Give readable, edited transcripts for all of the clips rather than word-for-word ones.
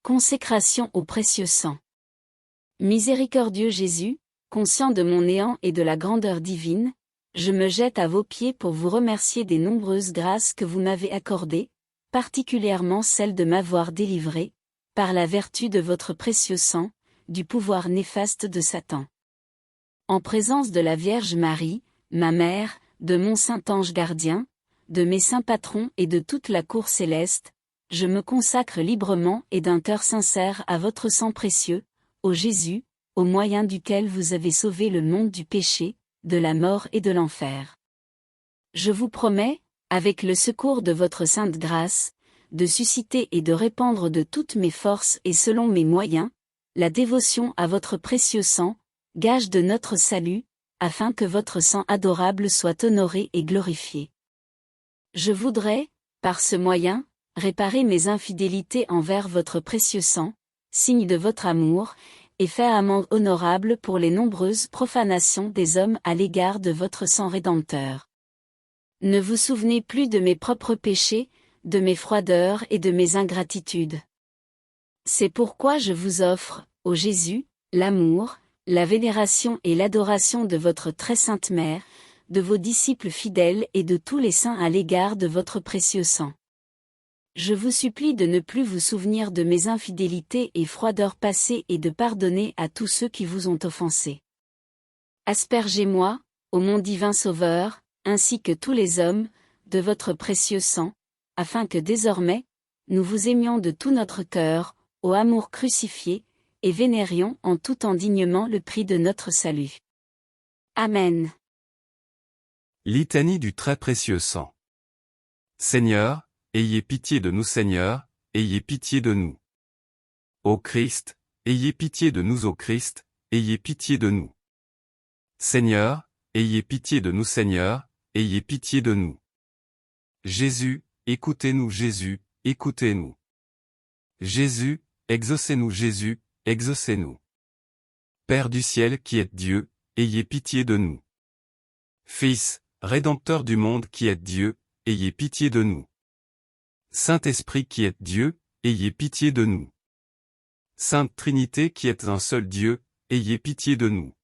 Consécration au précieux sang. Miséricordieux Jésus, conscient de mon néant et de la grandeur divine, je me jette à vos pieds pour vous remercier des nombreuses grâces que vous m'avez accordées, particulièrement celle de m'avoir délivré, par la vertu de votre précieux sang, du pouvoir néfaste de Satan. En présence de la Vierge Marie, ma mère, de mon saint ange gardien, de mes saints patrons et de toute la cour céleste, je me consacre librement et d'un cœur sincère à votre sang précieux, ô Jésus, au moyen duquel vous avez sauvé le monde du péché, de la mort et de l'enfer. Je vous promets, avec le secours de votre sainte grâce, de susciter et de répandre de toutes mes forces et selon mes moyens, la dévotion à votre précieux sang, gage de notre salut, afin que votre sang adorable soit honoré et glorifié. Je voudrais, par ce moyen, réparer mes infidélités envers votre précieux sang, signe de votre amour, et faire amende honorable pour les nombreuses profanations des hommes à l'égard de votre sang rédempteur. Ne vous souvenez plus de mes propres péchés, de mes froideurs et de mes ingratitudes. C'est pourquoi je vous offre, ô Jésus, l'amour, la vénération et l'adoration de votre très sainte mère, de vos disciples fidèles et de tous les saints à l'égard de votre précieux sang. Je vous supplie de ne plus vous souvenir de mes infidélités et froideurs passées et de pardonner à tous ceux qui vous ont offensé. Aspergez-moi, ô mon divin Sauveur, ainsi que tous les hommes, de votre précieux sang, afin que désormais, nous vous aimions de tout notre cœur, ô amour crucifié, et vénérions en tout indignement le prix de notre salut. Amen. Litanie du très précieux sang. Seigneur, ayez pitié de nous Seigneur, ayez pitié de nous. Ô Christ, ayez pitié de nous ô Christ, ayez pitié de nous. Seigneur, ayez pitié de nous Seigneur, ayez pitié de nous. Jésus, écoutez-nous Jésus, écoutez-nous. Jésus, exaucez-nous Jésus, exaucez-nous. Père du ciel qui êtes Dieu, ayez pitié de nous. Fils, Rédempteur du monde qui êtes Dieu, ayez pitié de nous. Saint-Esprit qui êtes Dieu, ayez pitié de nous. Sainte Trinité qui êtes un seul Dieu, ayez pitié de nous.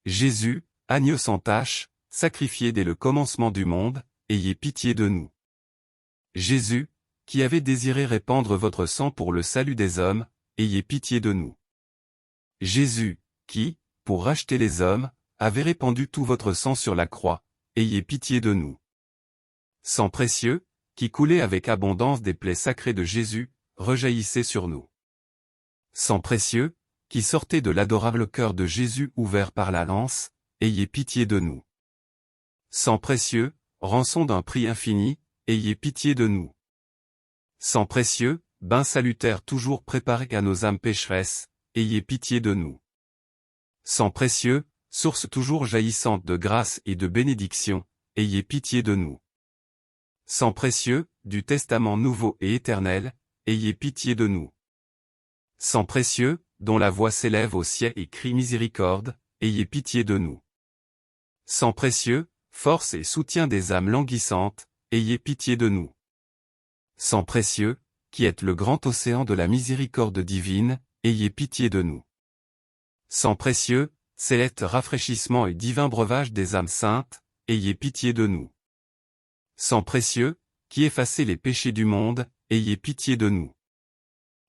Jésus, agneau sans tache, sacrifié dès le commencement du monde, ayez pitié de nous. Jésus, qui avez désiré répandre votre sang pour le salut des hommes, ayez pitié de nous. Jésus, qui, pour racheter les hommes, avez répandu tout votre sang sur la croix, ayez pitié de nous. Sang précieux, qui coulait avec abondance des plaies sacrées de Jésus, rejaillissez sur nous. Sang précieux, qui sortait de l'adorable cœur de Jésus ouvert par la lance, ayez pitié de nous. Sang précieux, rançon d'un prix infini, ayez pitié de nous. Sang précieux, bain salutaire toujours préparé à nos âmes pécheresses, ayez pitié de nous. Sang précieux, source toujours jaillissante de grâce et de bénédiction, ayez pitié de nous. Sang précieux, du testament nouveau et éternel, ayez pitié de nous. Sang précieux, dont la voix s'élève au ciel et crie miséricorde, ayez pitié de nous. Sang précieux, force et soutien des âmes languissantes, ayez pitié de nous. Sang précieux, qui êtes le grand océan de la miséricorde divine, ayez pitié de nous. Sang précieux, céleste rafraîchissement et divin breuvage des âmes saintes, ayez pitié de nous. Sang précieux, qui effacez les péchés du monde, ayez pitié de nous.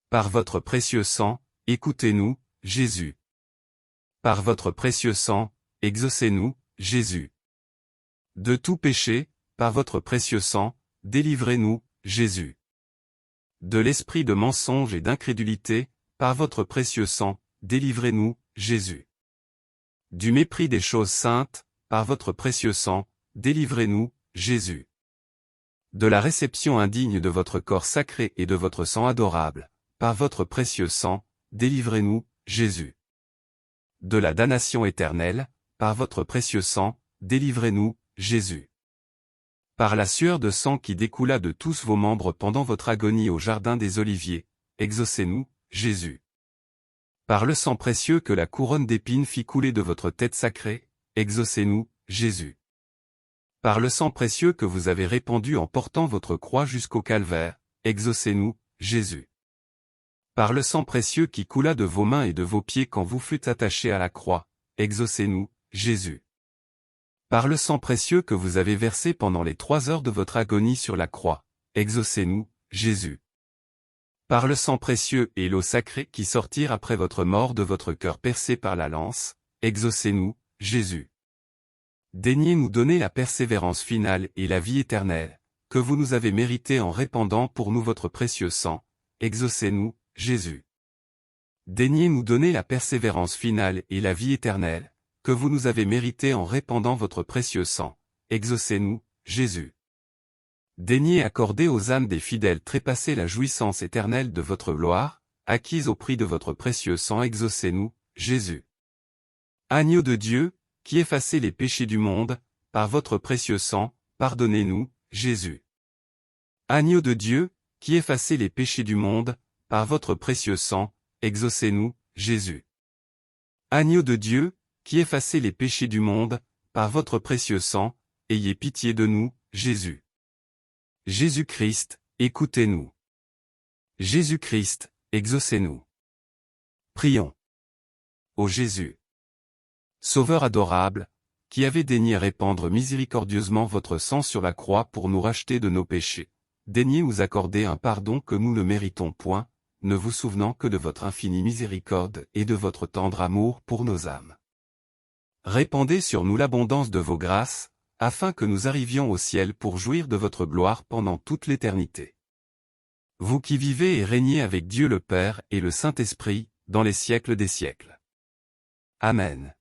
Par votre précieux sang, écoutez-nous, Jésus. Par votre précieux sang, exaucez-nous, Jésus. De tout péché, par votre précieux sang, délivrez-nous, Jésus. De l'esprit de mensonge et d'incrédulité, par votre précieux sang, délivrez-nous, Jésus. Du mépris des choses saintes, par votre précieux sang, délivrez-nous, Jésus. De la réception indigne de votre corps sacré et de votre sang adorable, par votre précieux sang, délivrez-nous, Jésus. De la damnation éternelle, par votre précieux sang, délivrez-nous, Jésus. Par la sueur de sang qui découla de tous vos membres pendant votre agonie au jardin des Oliviers, exaucez-nous, Jésus. Par le sang précieux que la couronne d'épines fit couler de votre tête sacrée, exaucez-nous, Jésus. Par le sang précieux que vous avez répandu en portant votre croix jusqu'au calvaire, exaucez-nous, Jésus. Par le sang précieux qui coula de vos mains et de vos pieds quand vous fûtes attachés à la croix, exaucez-nous, Jésus. Par le sang précieux que vous avez versé pendant les 3 heures de votre agonie sur la croix, exaucez-nous, Jésus. Par le sang précieux et l'eau sacrée qui sortirent après votre mort de votre cœur percé par la lance, exaucez-nous, Jésus. Daignez nous donner la persévérance finale et la vie éternelle, que vous nous avez méritée en répandant pour nous votre précieux sang, exaucez-nous, Jésus. Daignez nous donner la persévérance finale et la vie éternelle, que vous nous avez méritée en répandant votre précieux sang, exaucez-nous, Jésus. Daignez accorder aux âmes des fidèles trépassés la jouissance éternelle de votre gloire, acquise au prix de votre précieux sang, exaucez-nous, Jésus. Agneau de Dieu, qui effacez les péchés du monde, par votre précieux sang, pardonnez-nous, Jésus. Agneau de Dieu, qui effacez les péchés du monde, par votre précieux sang, exaucez-nous, Jésus. Agneau de Dieu, qui effacez les péchés du monde, par votre précieux sang, ayez pitié de nous, Jésus. Jésus-Christ, écoutez-nous. Jésus-Christ, exaucez-nous. Prions. Ô Jésus, Sauveur adorable, qui avez daigné répandre miséricordieusement votre sang sur la croix pour nous racheter de nos péchés, daignez nous accorder un pardon que nous ne méritons point, ne vous souvenant que de votre infinie miséricorde et de votre tendre amour pour nos âmes. Répandez sur nous l'abondance de vos grâces, afin que nous arrivions au ciel pour jouir de votre gloire pendant toute l'éternité. Vous qui vivez et régnez avec Dieu le Père et le Saint-Esprit, dans les siècles des siècles. Amen.